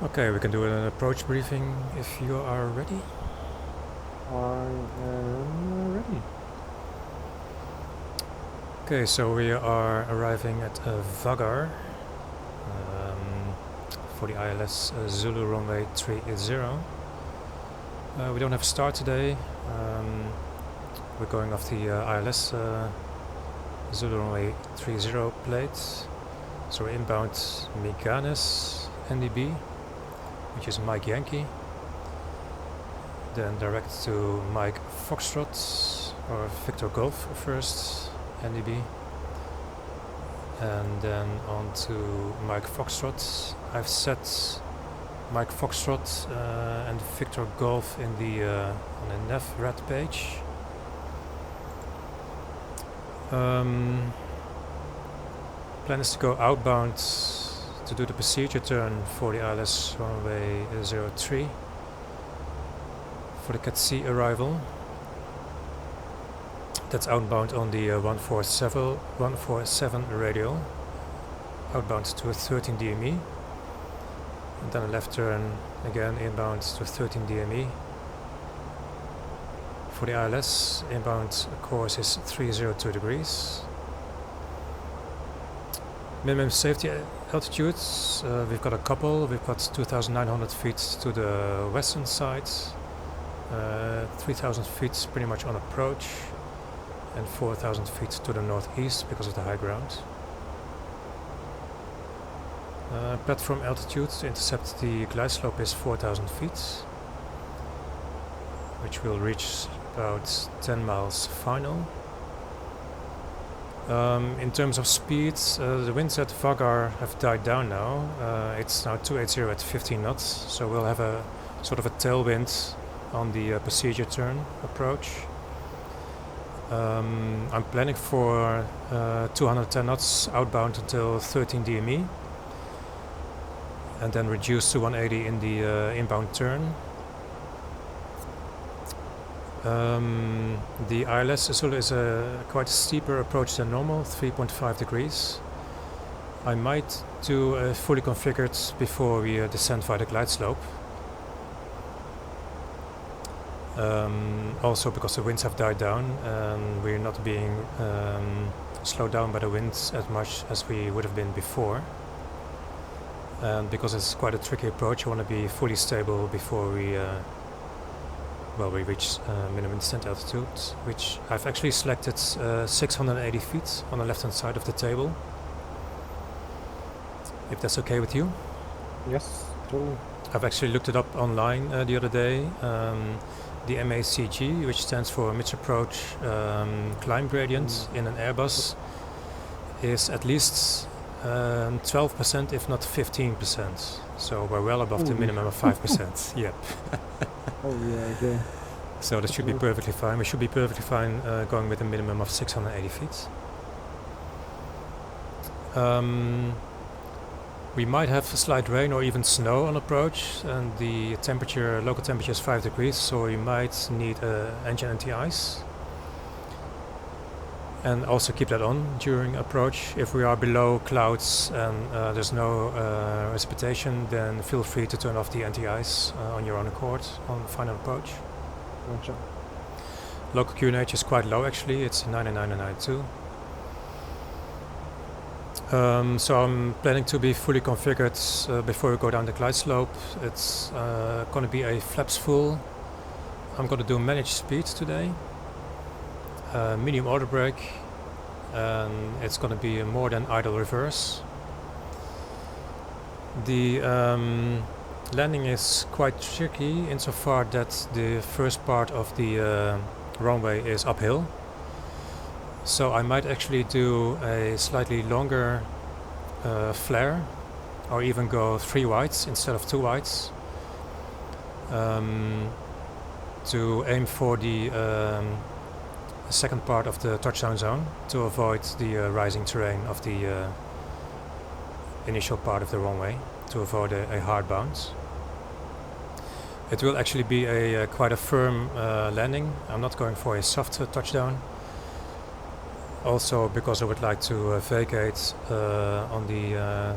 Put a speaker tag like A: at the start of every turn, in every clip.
A: Okay, we can do an approach briefing if you are ready.
B: I am ready.
A: Okay, so we are arriving at Vagar for the ILS Zulu runway 30. We don't have a start today. We're going off the ILS Zulu runway 30 plate. So we're inbound Meganis NDB, which is Mike Yankee. Then direct to Mike Foxtrot or Victor Golf first, NDB. And then on to Mike Foxtrot. I've set Mike Foxtrot and Victor Golf in the on the nav red page. Plan is to go outbound to do the procedure turn for the ILS runway 03 for the Cat C arrival. That's outbound on the 147 radial, outbound to 13 DME, and then a left turn again inbound to 13 DME. For the ILS, inbound course is 302 degrees. Minimum safety altitudes, we've got a couple. We've got 2,900 feet to the western side, 3,000 feet pretty much on approach, and 4,000 feet to the northeast because of the high ground. Platform altitude to intercept the glide slope is 4,000 feet, which will reach about 10 miles final. In terms of speed, the winds at Vagar have died down now. It's now 280 at 15 knots, so we'll have a sort of a tailwind on the procedure turn approach. I'm planning for 210 knots outbound until 13 DME, and then reduce to 180 in the inbound turn. The ILS Zulu is a quite steeper approach than normal, 3.5 degrees. I might do a fully configured before we descend via the glide slope. Also because the winds have died down and we're not being slowed down by the winds as much as we would have been before. And because it's quite a tricky approach, I want to be fully stable before we reach minimum descent altitude, which I've actually selected 680 feet on the left hand side of the table. If that's okay with you?
B: Yes, totally.
A: I've actually looked it up online the other day. The MACG, which stands for Mid Approach Climb Gradient in an Airbus, is at least 12%, if not 15%. So we're well above the minimum of 5%. Yep.
B: Oh yeah, okay.
A: So that should be perfectly fine. We should be perfectly fine going with a minimum of 680 feet. We might have slight rain or even snow on approach, and the temperature, local temperature is 5 degrees, so we might need engine anti-ice. And also keep that on during approach. If we are below clouds and there's no precipitation, then feel free to turn off the anti-ice on your own accord on final approach.
B: Gotcha.
A: Local QNH is quite low actually, it's 99 and 92. So I'm planning to be fully configured before we go down the glide slope. It's going to be a flaps full. I'm going to do managed speed today. Medium auto brake, and it's going to be a more than idle reverse. The landing is quite tricky insofar that the first part of the runway is uphill. So I might actually do a slightly longer flare, or even go 3 wides instead of 2 wides, to aim for the second part of the touchdown zone to avoid the rising terrain of the initial part of the runway, to avoid a hard bounce. It will actually be a quite a firm landing. I'm not going for a soft touchdown. Also because I would like to vacate on the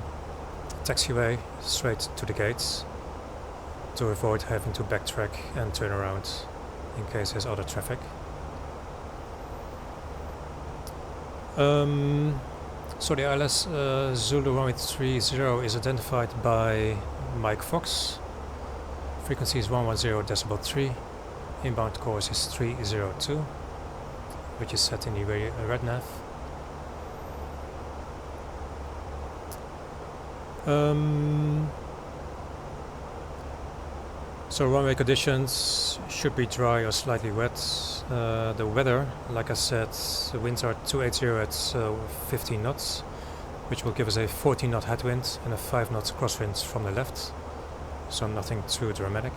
A: taxiway straight to the gates. to avoid having to backtrack and turn around in case there's other traffic. So the ILS Zulu runway 30 is identified by Mike Fox. Frequency is 110.3. Inbound course is 302, which is set in the red nav. So runway conditions should be dry or slightly wet. The weather, like I said, the winds are 280 at 15 knots, which will give us a 14 knot headwind and a 5 knot crosswind from the left. So nothing too dramatic.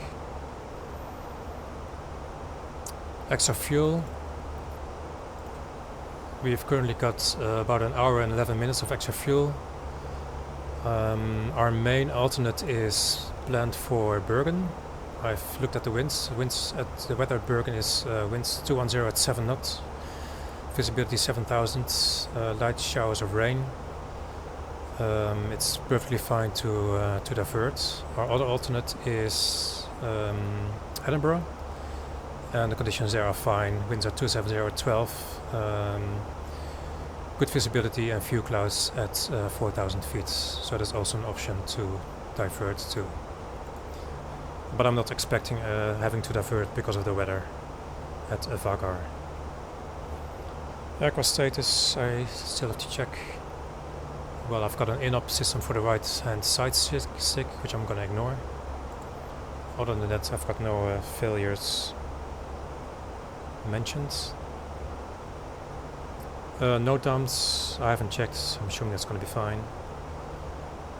A: Extra fuel. We've currently got about an hour and 11 minutes of extra fuel. Our main alternate is planned for Bergen. I've looked at the winds. The weather at Bergen is winds 210 at 7 knots. Visibility 7,000. Light showers of rain. It's perfectly fine to divert. Our other alternate is Edinburgh, and the conditions there are fine. Winds are 270 at 12. Good visibility and few clouds at 4,000 feet. So that's also an option to divert to. But I'm not expecting having to divert because of the weather at Vagar. Aircraft status, I still have to check. Well, I've got an in-op system for the right hand side stick, which I'm gonna ignore. Other than that, I've got no failures mentioned. No dumps, I haven't checked. I'm assuming that's gonna be fine.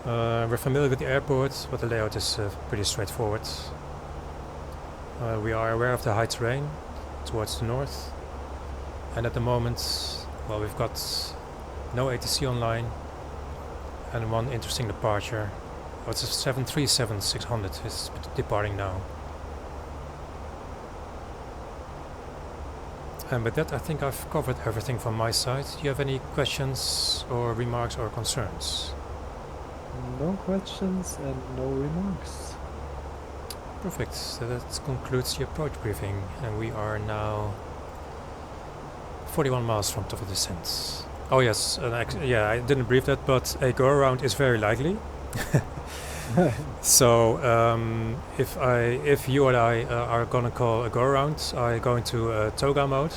A: We're familiar with the airport, but the layout is pretty straightforward. We are aware of the high terrain towards the north, and at the moment, well, we've got no ATC online and one interesting departure. Oh, it's a 737-600 is departing now. And with that, I think I've covered everything from my side. Do you have any questions or remarks or concerns?
B: No questions and no remarks.
A: Perfect. So that concludes the approach briefing, and we are now 41 miles from top of descent. Oh yes, yeah, I didn't brief that, but a go around is very likely. So if you and I are gonna call a go around, I go into toga mode.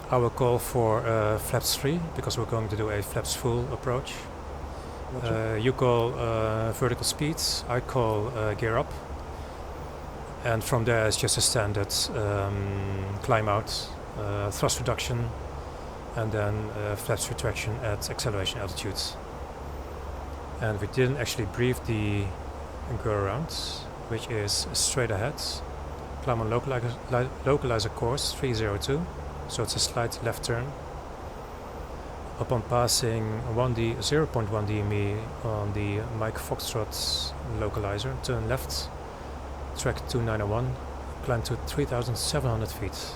A: I will call for flaps 3 because we're going to do a flaps full approach. You call vertical speeds, I call gear up, and from there it's just a standard climb out, thrust reduction, and then flaps retraction at acceleration altitudes. And we didn't actually brief the go around, which is straight ahead, climb on localizer course 302, so it's a slight left turn. Upon passing 0.1 DME on the Mike Foxtrot localizer, turn left, track 2901, climb to 3,700 feet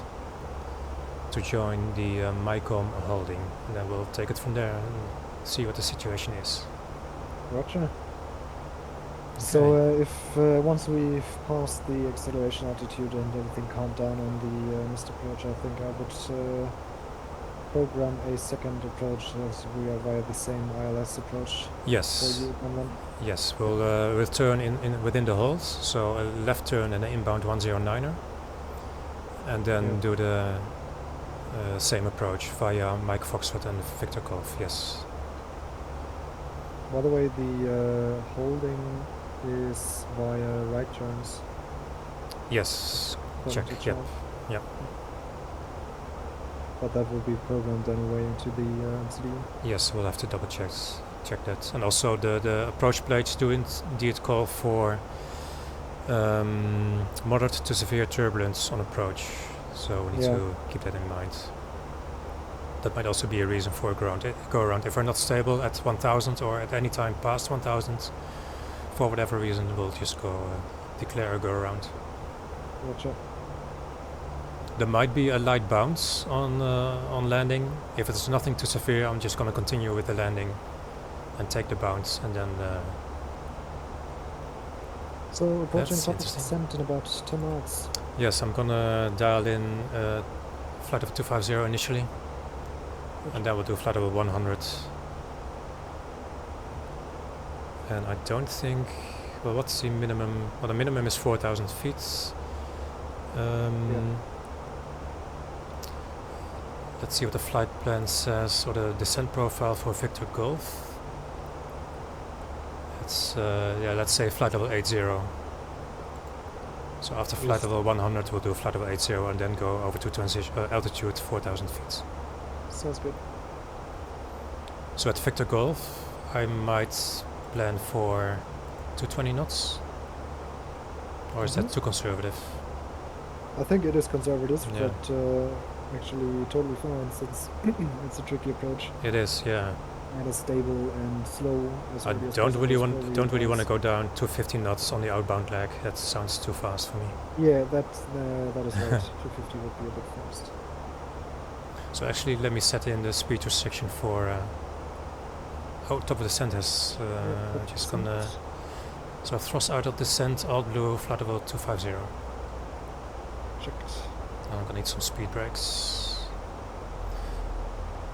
A: to join the MyCom holding, and then we'll take it from there and see what the situation is.
B: Roger. So if once we've passed the acceleration altitude and everything calmed down on the missed approach, I think I would program a second approach as we are via the same ILS approach.
A: Yes.
B: For you, and then
A: Yes, we'll turn in within the holds, so a left turn and an inbound 109er, and then do the same approach via Mike Foxtrot and Victor Golf. Yes.
B: by the way, the holding is via right turns.
A: Yes. Check. Yep. Yep.
B: But that will be programmed anyway into the MCD.
A: Yes, we'll have to double check that. And also the approach plates do indeed call for moderate to severe turbulence on approach, so we need to keep that in mind. That might also be a reason for a go around. If we're not stable at 1000 or at any time past 1000, for whatever reason, we'll just go declare a go around.
B: Gotcha.
A: There might be a light bounce on landing. If it's nothing too severe, I'm just going to continue with the landing and take the bounce, and then
B: So approaching
A: That's
B: top of
A: interesting.
B: descent in about 10 knots.
A: Yes, I'm gonna dial in flight level 250 initially, and then we'll do flight level 100. And I don't think, well, what's the minimum? Well, the minimum is 4,000 feet. Let's see what the flight plan says, or the descent profile for Victor Golf. It's, yeah, let's say flight level 80. So after flight level 100, we'll do flight level 80 and then go over to altitude 4,000 feet.
B: Sounds good.
A: So at Victor Golf, I might plan for 220 knots, or is that too conservative?
B: I think it is conservative,
A: Yeah.
B: but actually totally fine since it's a tricky approach.
A: It is, yeah.
B: And it's stable and slow.
A: I don't really want to go down to 15 knots on the outbound leg. That sounds too fast for me.
B: Yeah, that is right. 250 would be a bit fast.
A: So actually, let me set in the speed restriction for. Oh, top of descent has just gonna. So thrust out of descent, alt blue, flight level 250.
B: Checked.
A: I'm gonna need some speed brakes.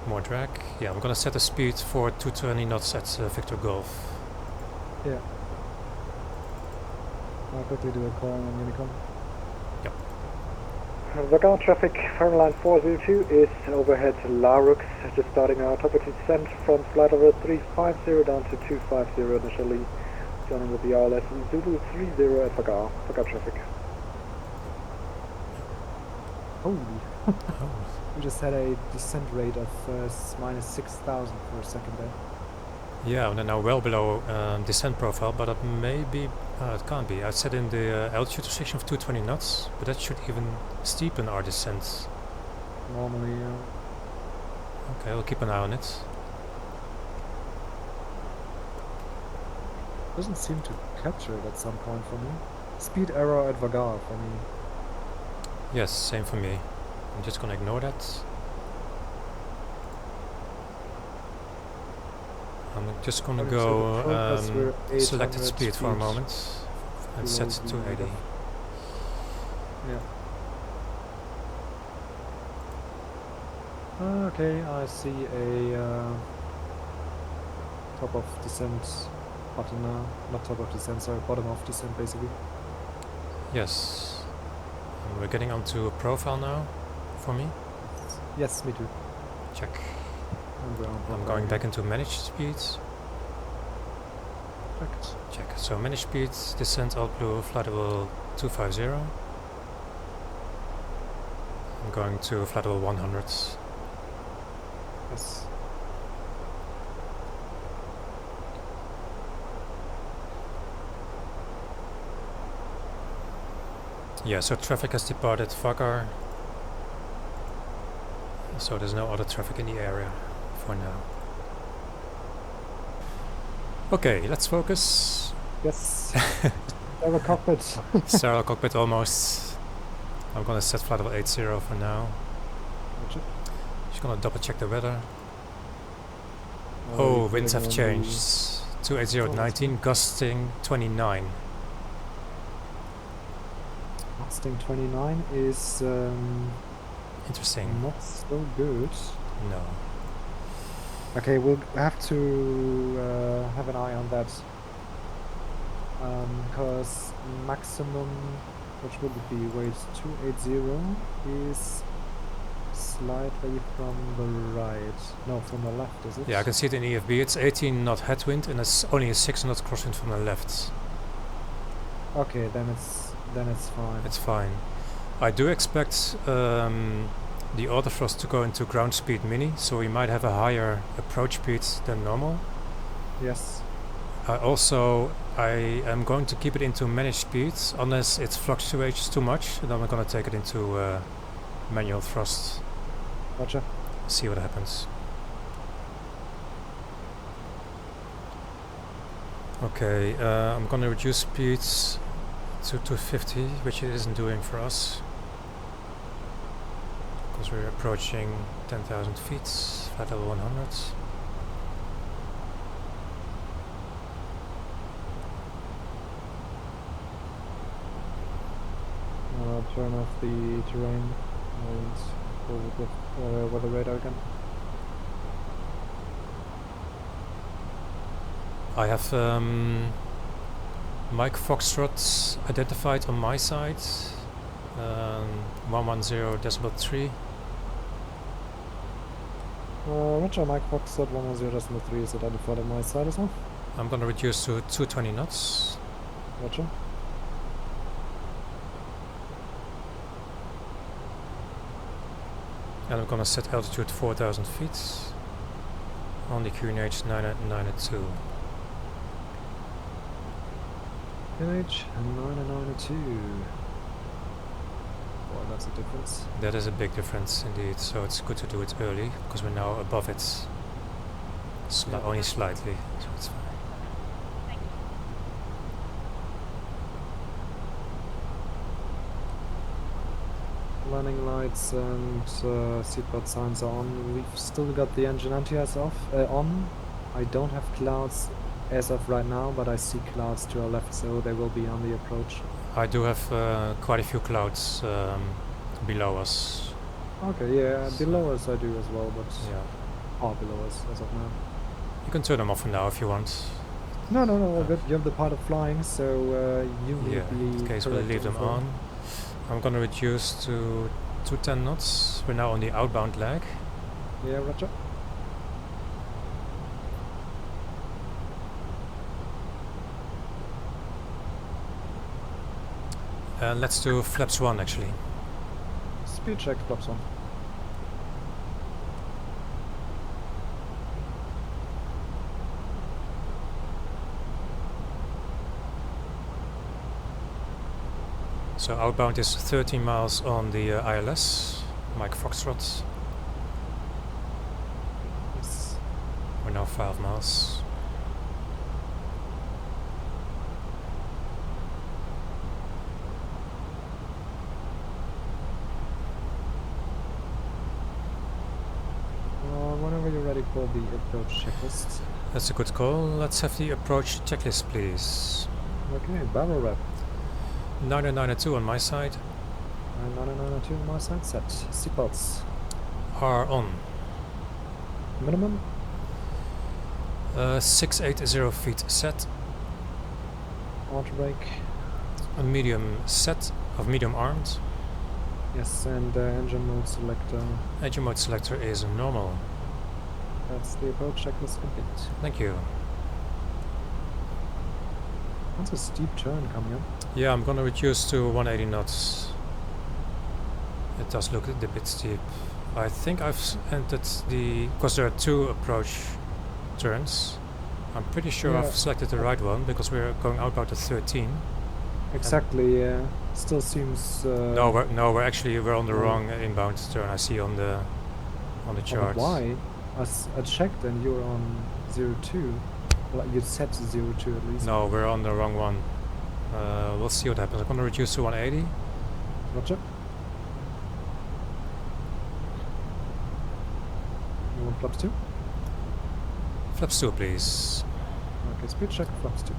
A: More drag. Yeah, I'm gonna set the speed for 220 knots at Victor Golf.
B: Yeah. I'll quickly do a call on Unicom.
A: Yep.
C: Vagar traffic, Faroeline 402 is overhead Larux, just starting our top of descent from flight level 350 down to 250 initially, joining with the ILS Z 30 at Vagar traffic.
B: Holy.
A: Oh.
B: We just had a descent rate of minus 6,000 for a second there.
A: Yeah, we're now well below descent profile, but it may be. It can't be. I set in the altitude restriction of 220 knots, but that should even steepen our descent.
B: Normally,
A: Okay, we'll keep an eye on it.
B: doesn't seem to capture it at some point for me. Speed error at Vagar for me.
A: Yes, same for me. I'm just gonna ignore that. I'm just gonna go selected speed for a moment and set to 80.
B: Yeah. Okay, I see a top of descent button now. Not top of descent, sorry, bottom of descent basically.
A: Yes. And we're getting onto a profile now for me.
B: Yes, me too.
A: Check.
B: And
A: I'm going back into managed speeds.
B: Perfect.
A: Check. So managed speeds, descent alt blue, flight level 250. I'm going to flight level 100.
B: Yes.
A: Yeah, so traffic has departed Vagar. So there's no other traffic in the area for now. Okay, let's focus.
B: Yes. Have a cockpit.
A: Sterile cockpit almost. I'm gonna set flight level 80 for now. Just gonna double check the weather. Oh, winds have changed. 280 at 19, gusting 29.
B: Gusting 29 is
A: Interesting.
B: not so good.
A: No.
B: Okay, we'll have to have an eye on that. Because maximum, which would it be? Wait, 280 is slightly from the right. No, from the left, is it?
A: Yeah, I can see it in EFB. It's 18 knot headwind and it's only a 6 knot crosswind from the left.
B: Okay, then it's fine.
A: It's fine. I do expect the autothrust to go into ground speed mini, so we might have a higher approach speed than normal.
B: Yes.
A: I am going to keep it into managed speeds unless it fluctuates too much, and then I'm going to take it into manual thrust.
B: Gotcha.
A: See what happens. Okay, I'm going to reduce speeds to 250, which it isn't doing for us. Because we're approaching 10,000 feet, flight level 100.
B: turn off the terrain and go with the weather radar again.
A: I have Mike Foxtrot identified on my side. 110.3.
B: Roger, Mike Fox at 110.3 is identified on my side as well.
A: I'm gonna reduce to 220 knots.
B: Roger.
A: And I'm gonna set altitude 4,000 feet on the QNH 992.
B: QNH 992. Boy, that's a difference.
A: That is a big difference indeed, so it's good to do it early, because we're now above it. Only slightly, so it's fine.
B: Landing lights and seatbelt signs are on. We've still got the engine anti-ice on. I don't have clouds as of right now, but I see clouds to our left, so they will be on the approach.
A: I do have quite a few clouds below us.
B: Okay, yeah,
A: So
B: below us I do as well, but
A: yeah,
B: far below us as of now.
A: you can turn them off for now if you want.
B: No, all good. You're the part of flying, so you will
A: Yeah,
B: be
A: in case we'll
B: correct
A: leave them
B: info.
A: on. I'm gonna reduce to 210 knots. We're now on the outbound leg.
B: Yeah, roger.
A: And let's do flaps 1 actually.
B: Speed check, flaps 1.
A: So outbound is 13 miles on the ILS, Mike Foxtrot.
B: Yes.
A: We're now 5 miles.
B: Whenever you're ready for the approach checklist.
A: That's a good call. Let's have the approach checklist, please.
B: Okay, barrel rep.
A: 992 on my side.
B: 992 on my side, set. Seatbelts.
A: Are on.
B: Minimum.
A: 680 feet set.
B: Auto brake.
A: A medium set of medium armed.
B: Yes, and engine mode selector.
A: Engine mode selector is normal.
B: That's the approach checklist complete.
A: Thank you.
B: That's a steep turn coming up.
A: Yeah, I'm gonna reduce to 180 knots. It does look a bit steep. I think I've entered the... because there are 2 approach turns. I'm pretty sure
B: Yeah.
A: I've selected the right one, because we're going outbound to 13.
B: Exactly, yeah. Still seems...
A: No, we're actually on the
B: no.
A: wrong inbound turn. I see on the chart.
B: Why? I checked and you're on 02. Like you set 02 at least.
A: No, we're on the wrong one. We'll see what happens. I'm gonna reduce to 180.
B: Roger. You want flaps 2?
A: Flaps 2, please.
B: Okay, speed check, flaps 2.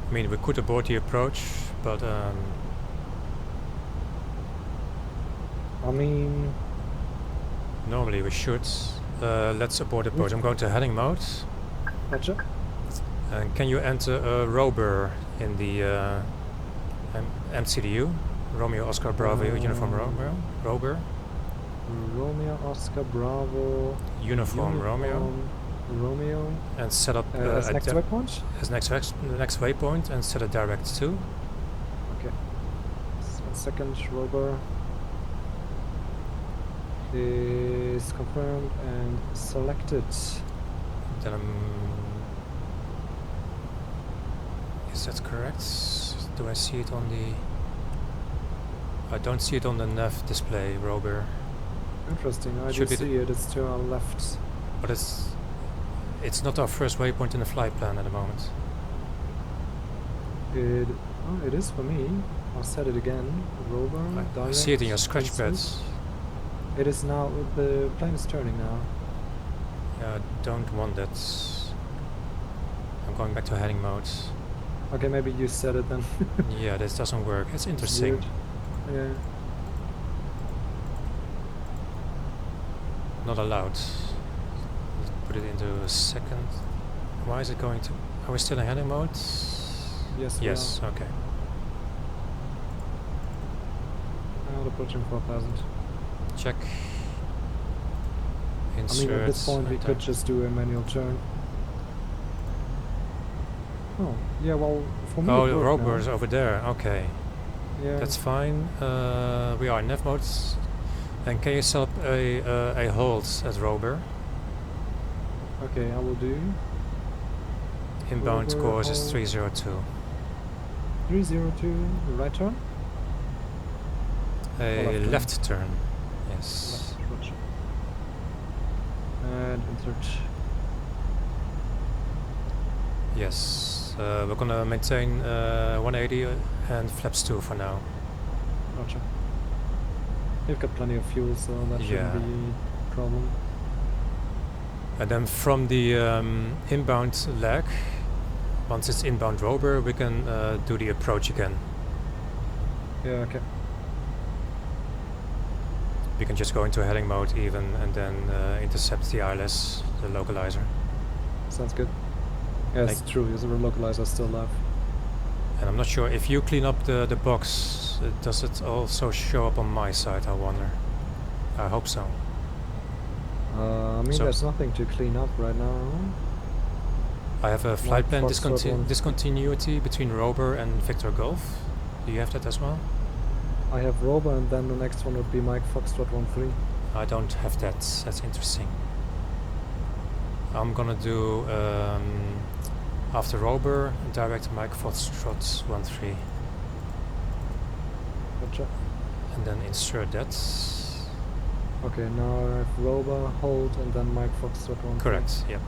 A: I mean, we could abort the approach, but
B: I mean...
A: normally we should. Let's abort the approach. I'm going to heading mode.
B: Roger.
A: And can you enter a rover in the MCDU? Romeo Oscar Bravo Uniform Rover.
B: Romeo Oscar Bravo.
A: Uniform Romeo.
B: Romeo.
A: And set up
B: As next waypoint?
A: as next waypoint and set a direct to.
B: Okay. 1 second, rover is confirmed and selected.
A: Then is that correct? Do I see it on the... I don't see it on the nav display, rover.
B: Interesting, I do
A: Should be
B: see it, it's to our left.
A: But it's not our first waypoint in the flight plan at the moment.
B: It is for me. I'll set it again. Rover,
A: I
B: direct,
A: see it in your scratch
B: cancel.
A: pads.
B: It is now, the plane is turning now.
A: Yeah, I don't want that. I'm going back to heading mode.
B: Okay, maybe you set it then.
A: Yeah, this doesn't work. It's interesting.
B: Weird. Yeah.
A: Not allowed. Let's put it into a second. Why is it going to... Are we still in heading mode?
B: Yes, we
A: Yes,
B: are.
A: okay.
B: Now approaching 4,000.
A: Check.
B: I
A: Insert.
B: mean, at this point we
A: and
B: could just do a manual turn. Oh, yeah, well, for me
A: Oh,
B: it
A: the
B: worked
A: rover
B: now.
A: is over there. Okay,
B: Yeah.
A: that's fine. We are in nav mode. And can you set up a hold at rover?
B: Okay, I will do.
A: Inbound
B: Rover
A: course is
B: hold.
A: 302.
B: 302, right turn?
A: A
B: left
A: left turn. Yes.
B: Left, roger. And insert.
A: Yes. We're gonna maintain 180 and flaps 2 for now.
B: Roger. You've got plenty of fuel, so that
A: Yeah.
B: shouldn't be a problem.
A: And then from the inbound leg, once it's inbound rover, we can do the approach again.
B: Yeah, okay.
A: We can just go into heading mode even and then intercept the ILS, the localizer.
B: Sounds good. Yeah, it's true, the localizer still alive.
A: And I'm not sure if you clean up the box, does it also show up on my side, I wonder? I hope so.
B: I mean,
A: So-
B: there's nothing to clean up right now.
A: I have a flight plan
B: Foxtrot 1.
A: discontinuity between rover and Victor Golf. Do you have that as well?
B: I have Rover, and then the next one would be Mike Foxtrot 13.
A: I don't have that. That's interesting. I'm gonna do after rover, direct Mike Foxtrot 13,
B: Gotcha.
A: and then insert that.
B: Okay, now I have Rover, hold, and then Mike Foxtrot 13.
A: Correct. Yep.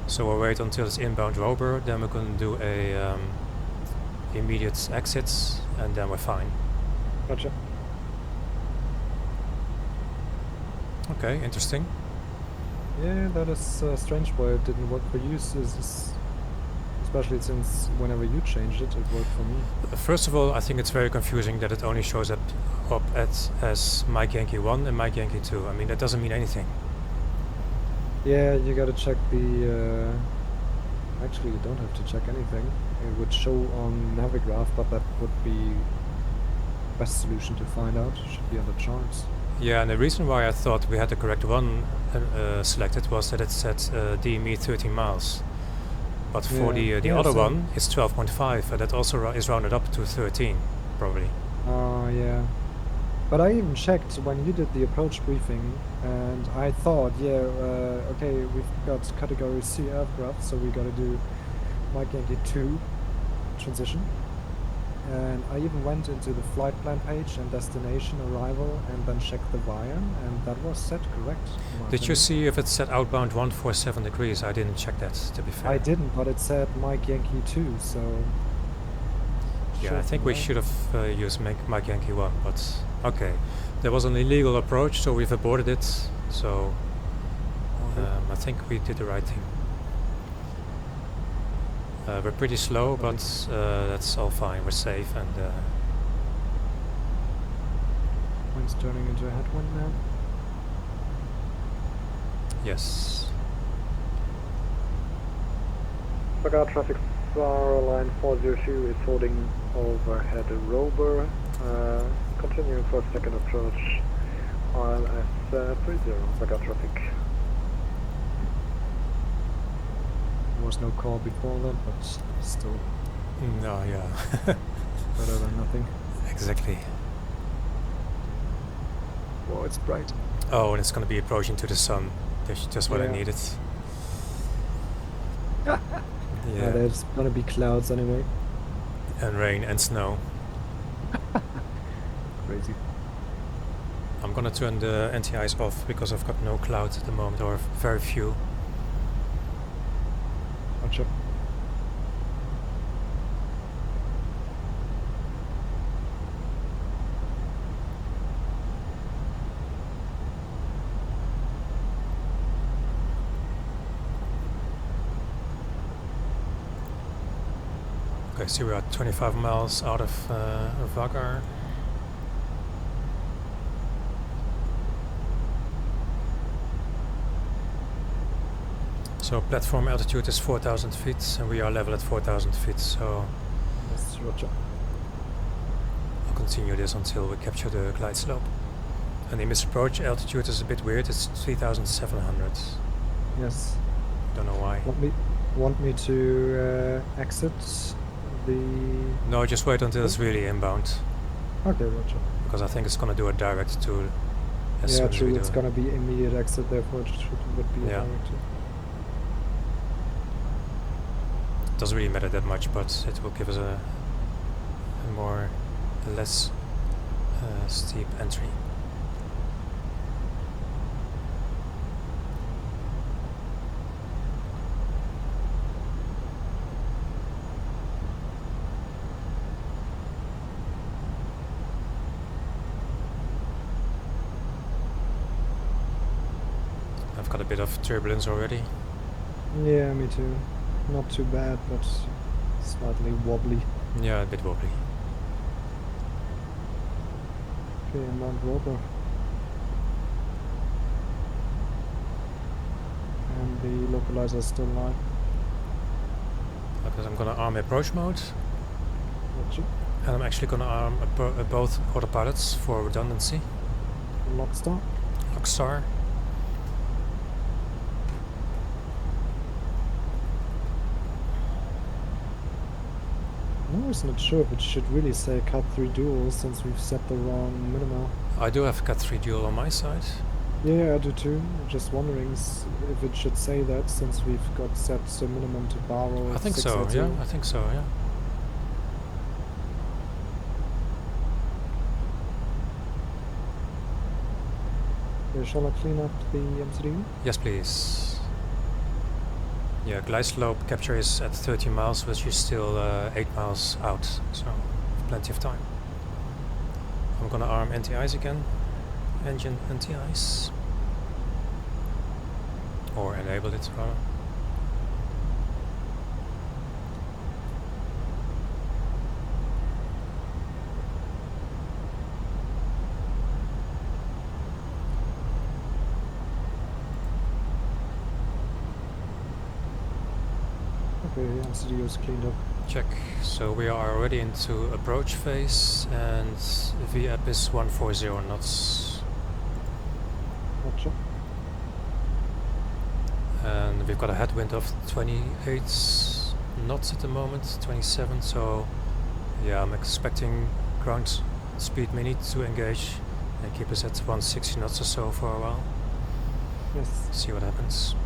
A: So we'll wait until it's inbound rover, then we're gonna do a immediate exit, and then we're fine.
B: Gotcha.
A: Okay, interesting.
B: Yeah, that is strange why it didn't work for you, especially since whenever you changed it, it worked for me.
A: First of all, I think it's very confusing that it only shows up as Mike Yankee 1 and Mike Yankee 2. I mean, that doesn't mean anything.
B: Yeah, you gotta check the... Actually, you don't have to check anything. It would show on Navigraph, but that would be best solution to find out. It should be on the charts.
A: Yeah, and the reason why I thought we had the correct one selected was that it said DME 13 miles. But for
B: Yeah.
A: the
B: Yeah,
A: other
B: so-
A: one, it's 12.5, and that also is rounded up to 13, probably.
B: Yeah. But I even checked when you did the approach briefing, and I thought, okay, we've got category C aircraft, so we gotta do Mike Yankee 2 transition. And I even went into the flight plan page and destination arrival and then checked the wire, and that was set correct. in my
A: Did you
B: opinion.
A: see if it said outbound 147 degrees? I didn't check that, to be fair.
B: I didn't, but it said Mike Yankee 2, so...
A: Yeah, I think we should have used Mike Yankee 1, but okay. There was an illegal approach, so we've aborted it, so I think we did the right thing. We're pretty slow, but that's all fine. We're safe, and
B: Wind's turning into a headwind now.
A: yes.
C: Vagar traffic Faroeline 402 is holding overhead rover. Continuing for a second approach. ILS 30, Vagar traffic.
B: There was no call before that, but still
A: No, yeah.
B: better than nothing.
A: Exactly.
B: Whoa, it's bright.
A: Oh, and it's going to be approaching to the sun. That's just what I
B: Yeah.
A: needed.
B: Yeah,
A: Yeah.
B: there's gonna be clouds anyway.
A: And rain and snow.
B: Crazy.
A: I'm going to turn the anti-ice off because I've got no clouds at the moment, or very few.
B: Gotcha.
A: Okay, so we're at 25 miles out of Vagar. So platform altitude is 4,000 feet and we are level at 4,000 feet, so
B: Yes, roger.
A: I'll continue this until we capture the glide slope. And the missed approach altitude is a bit weird, it's 3,700.
B: Yes.
A: Don't know why.
B: Want me to exit the...
A: No, just wait until it's really inbound,
B: Okay, roger.
A: because I think it's gonna do a direct to as
B: Yeah,
A: soon as we
B: true,
A: do
B: it's
A: it.
B: gonna be immediate exit, therefore it would be a
A: Yeah.
B: direct.
A: Doesn't really matter that much, but it will give us a less steep entry. I've got a bit of turbulence already.
B: Yeah, me too. Not too bad, but slightly wobbly.
A: Yeah, a bit wobbly.
B: Okay, Mount Roper. And the localizer is still live.
A: Because I'm gonna arm approach mode,
B: Roger.
A: and I'm actually gonna arm both autopilots for redundancy.
B: Lock start.
A: Lockstar.
B: I was not sure if it should really say Cat 3 dual since we've set the wrong minimal.
A: I do have Cat 3 dual on my side.
B: Yeah, I do too. Just wondering if it should say that since we've got set the minimum to borrow.
A: I think so, yeah, I think so, yeah.
B: Okay, shall I clean up the MCDU?
A: Yes, please. Yeah, glide slope capture is at 30 miles, which is still 8 miles out, so plenty of time. I'm gonna arm anti-ice again. Engine anti-ice. Or enable it, rather.
B: Okay, MCDU is cleaned up.
A: Check. So we are already into approach phase, and VAP is 140 knots.
B: Gotcha.
A: And we've got a headwind of 28 knots at the moment, 27, so yeah, I'm expecting ground speed mini to engage and keep us at 160 knots or so for a while.
B: Yes.
A: See what happens.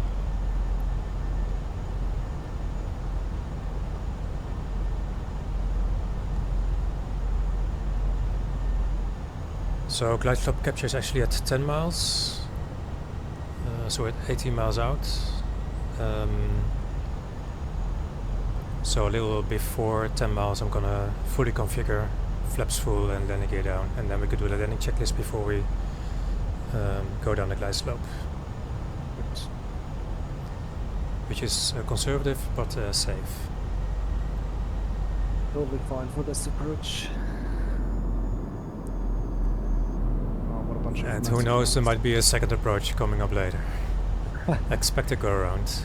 A: So glide slope capture is actually at 10 miles, so at 18 miles out. So a little before 10 miles I'm gonna fully configure flaps full and landing gear down, and then we could do the landing checklist before we go down the glide slope.
B: Good.
A: Which is conservative but safe.
B: Totally fine for this approach.
A: And who knows, there might be a second approach coming up later. Expect a go around.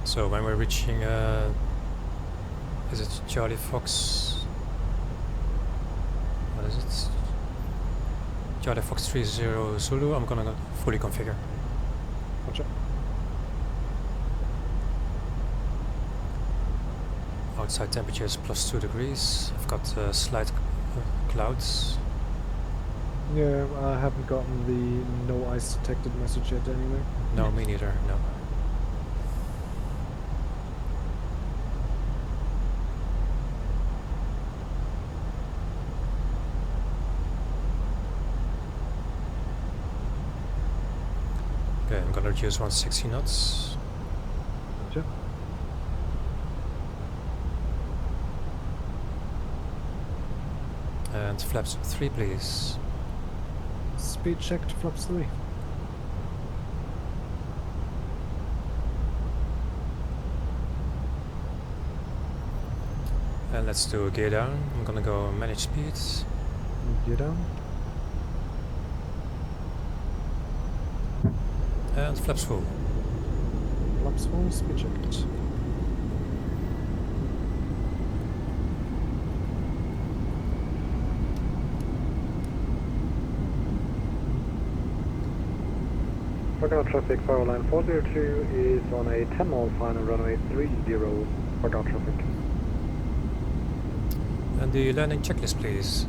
A: So when we're reaching, is it Charlie Fox? What is it? Charlie Fox 30 Zulu, I'm gonna fully configure.
B: Gotcha.
A: Outside temperature is +2 degrees. I've got slight clouds.
B: Yeah, I haven't gotten the no ice detected message yet anyway.
A: No, me neither, no. I'm gonna reduce 160 knots.
B: Roger.
A: And flaps 3 please.
B: Speed check to flaps 3.
A: And let's do a gear down. I'm gonna go manage speeds.
B: Gear down.
A: And flaps full.
B: Flaps full, speed checked.
C: Background traffic, Faroeline 402 is on a 10-mile final runway 30. Background traffic.
A: And the landing checklist please.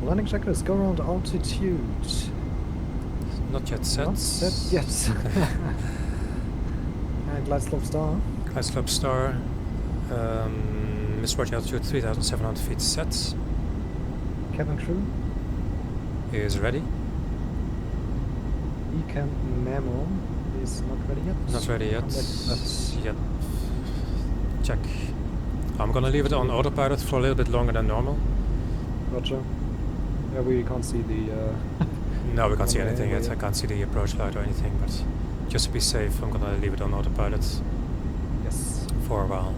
B: Landing checklist, go around altitude.
A: Not yet set.
B: Not set yet. And glide slope star.
A: Glide slope star. Missed approaching altitude 3,700 feet set.
B: Cabin crew.
A: Is ready.
B: Ecam memo is not ready yet.
A: Not ready yet.
B: That's
A: Yet. Check. I'm gonna leave it on autopilot for a little bit longer than normal.
B: Roger. Yeah, we can't see the.
A: No, we can't see
B: Okay,
A: anything yet.
B: yeah.
A: I can't see the approach light or anything, but just to be safe, I'm gonna leave it on autopilot
B: Yes.
A: for a while.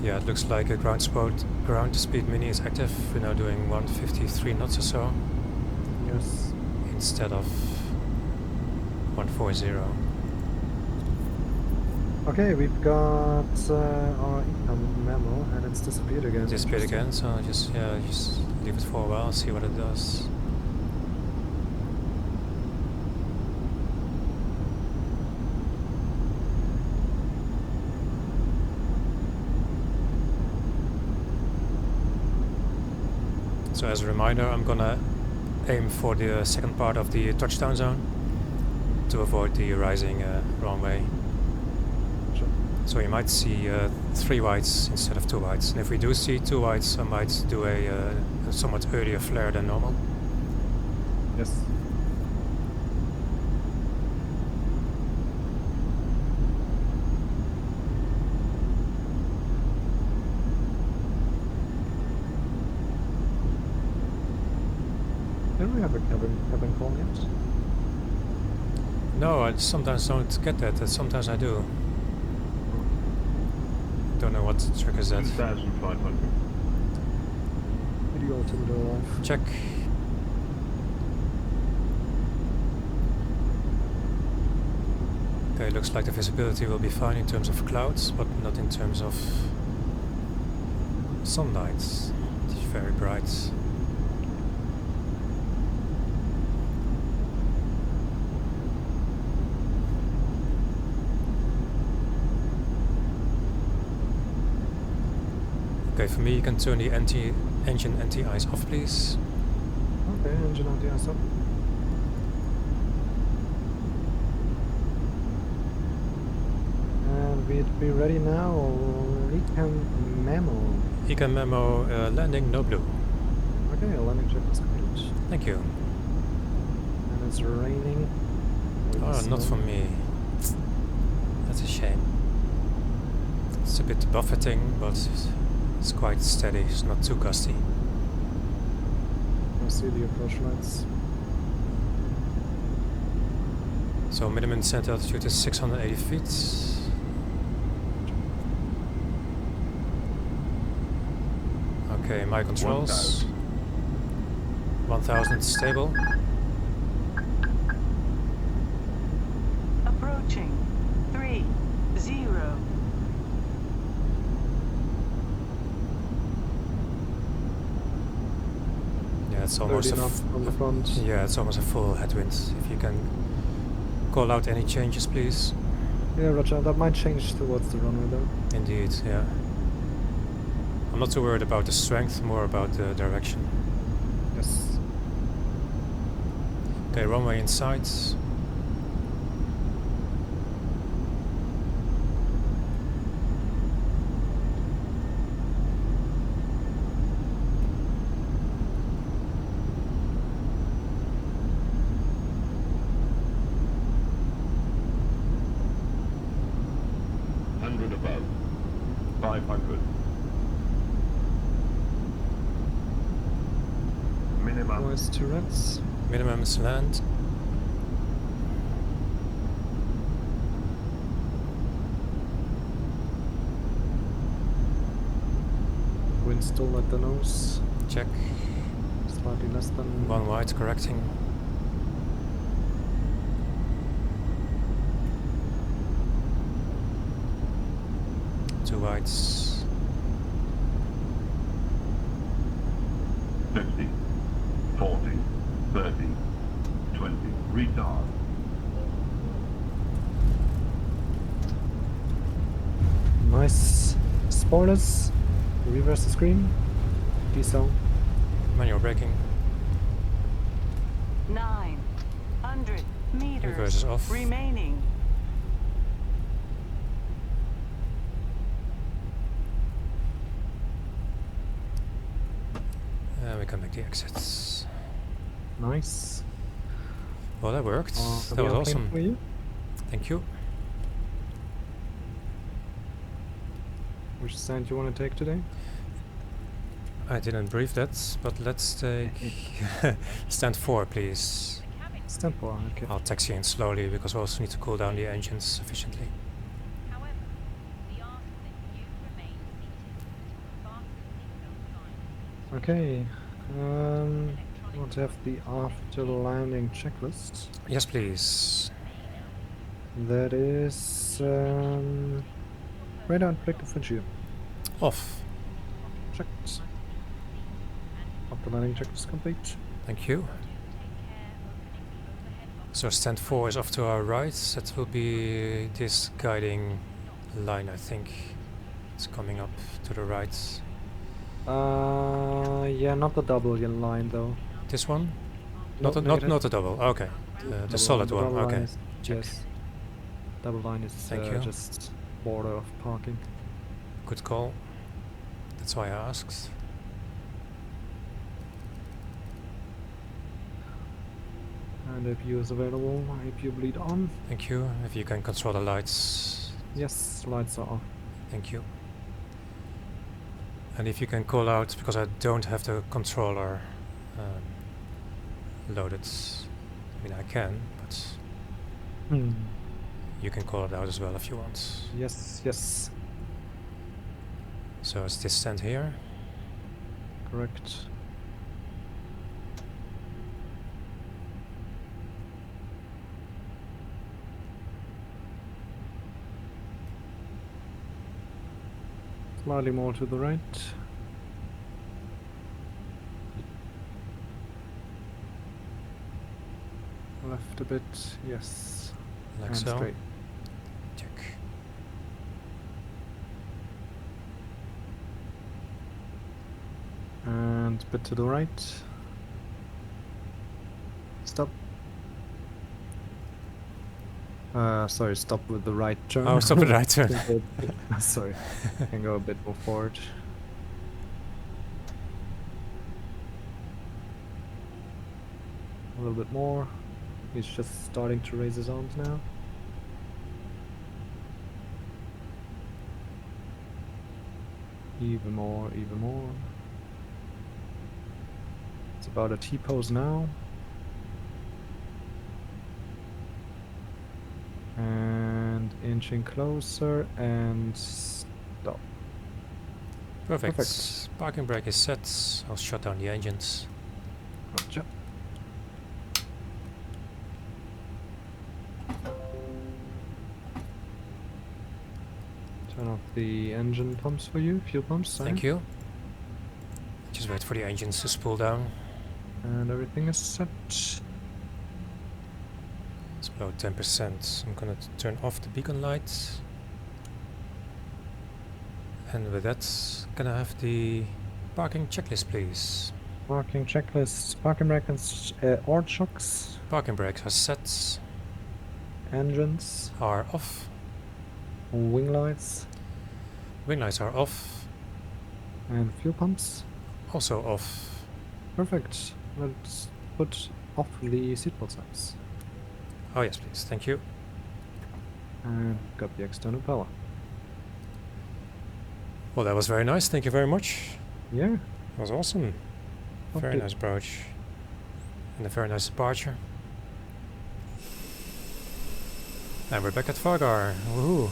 A: Yeah, it looks like a ground speed mini is active. We're now doing 153 knots or so
B: Yes.
A: instead of 140.
B: Okay, we've got our income memo, and it's disappeared again.
A: Disappeared again, so just leave it for a while, see what it does. So as a reminder, I'm gonna aim for the second part of the touchdown zone to avoid the rising runway.
B: Sure.
A: So you might see 3 wides instead of 2 wides. And if we do see 2 wides, I might do a somewhat earlier flare than normal.
B: Yes. Did we have a cabin call yet?
A: No, I sometimes don't get that. Sometimes I do. Don't know what triggers that.
D: 2,500.
B: Video altimeter alive.
A: Check. Okay, looks like the visibility will be fine in terms of clouds, but not in terms of sunlight. It's very bright. Okay, for me you can turn the engine anti-ice off, please.
B: Okay, engine on the ice up. And we'd be ready now, or Ecam memo.
A: Ecam memo, landing no blue.
B: Okay, landing check is complete.
A: Thank you.
B: And it's raining.
A: Oh, not for me. That's a shame. It's a bit buffeting, but it's quite steady. It's not too gusty.
B: I see the approach lights.
A: So minimum descent altitude is 680 feet. Okay, my controls. 1000 stable.
E: Approaching 30.
A: Yeah, it's almost a
B: on the front.
A: yeah, it's almost a full headwind. If you can call out any changes, please.
B: Yeah, Roger. That might change towards the runway though.
A: Indeed, yeah. I'm not too worried about the strength, more about the direction.
B: Yes.
A: Okay, runway in sight.
D: above. 500. Minimum.
B: Noise turrets.
A: Minimum is land.
B: Wind still at the nose.
A: Check.
B: Slightly less than
A: 1 wide, correcting. Two wides.
D: 50, 40, 30, 20. Retard.
B: Nice. Spoilers. Reverse the screen. Diesel.
A: Manual braking.
E: 900 meters
A: Reverse is off.
E: remaining.
A: We can make the exits.
B: Nice.
A: Well, that worked.
B: Are
A: That
B: we
A: was
B: okay
A: awesome.
B: for you?
A: Thank you.
B: Which stand you want to take today?
A: I didn't brief that, but let's take stand 4, please.
B: Stand 4, okay.
A: I'll taxi in slowly because we also need to cool down the engines sufficiently.
F: However, we ask that you remain seated to fasten seatbelt signs.
B: Okay. I want to have the after landing checklist.
A: Yes, please.
B: That is radar and predictive windshield.
A: Off.
B: Checked. After landing checklist complete.
A: Thank you. So stand 4 is off to our right. That will be this guiding line, I think. It's coming up to the right.
B: Yeah, not the double line though.
A: This one?
B: No,
A: Not
B: negative.
A: the double. Okay. The
B: Double
A: solid
B: line,
A: one.
B: double line
A: Okay.
B: is-
A: Check.
B: Yes. Double line is
A: Thank you.
B: just border of parking.
A: Good call. That's why I asked.
B: And if view is available, if you bleed on.
A: Thank you. If you can control the lights.
B: Yes, lights are off.
A: Thank you. And if you can call out, because I don't have the controller loaded. I mean, I can, but you can call it out as well if you want.
B: Yes, yes.
A: So it's this stand here.
B: Correct. Slightly more to the right. Left a bit, yes.
A: Like
B: And
A: so.
B: straight.
A: Check.
B: And a bit to the right. Stop. Sorry, stop with the right turn.
A: Oh, stop the right turn.
B: Sorry, can go a bit more forward. A little bit more. He's just starting to raise his arms now. Even more, even more. It's about a T-pose now. And inching closer and stop.
A: Perfect.
B: Perfect.
A: Parking brake is set. I'll shut down the engines.
B: Gotcha. Turn off the engine pumps for you, fuel pumps.
A: Thank you. Just wait for the engines to spool down.
B: And everything is set.
A: It's below 10%. I'm gonna turn off the beacon light. And with that, can I have the parking checklist, please?
B: Parking checklist, parking brake and ord shocks,
A: Parking brakes are set,
B: engines,
A: are off.
B: wing lights,
A: Wing lights are off,
B: and fuel pumps.
A: also off.
B: Perfect. Let's put off the seatbelt signs.
A: Oh yes, please. Thank you.
B: And got the external power.
A: Well, that was very nice. Thank you very much.
B: Yeah.
A: That was awesome. Very
B: Okay.
A: nice approach. And a very nice departure. And we're back at Vagar. Woohoo.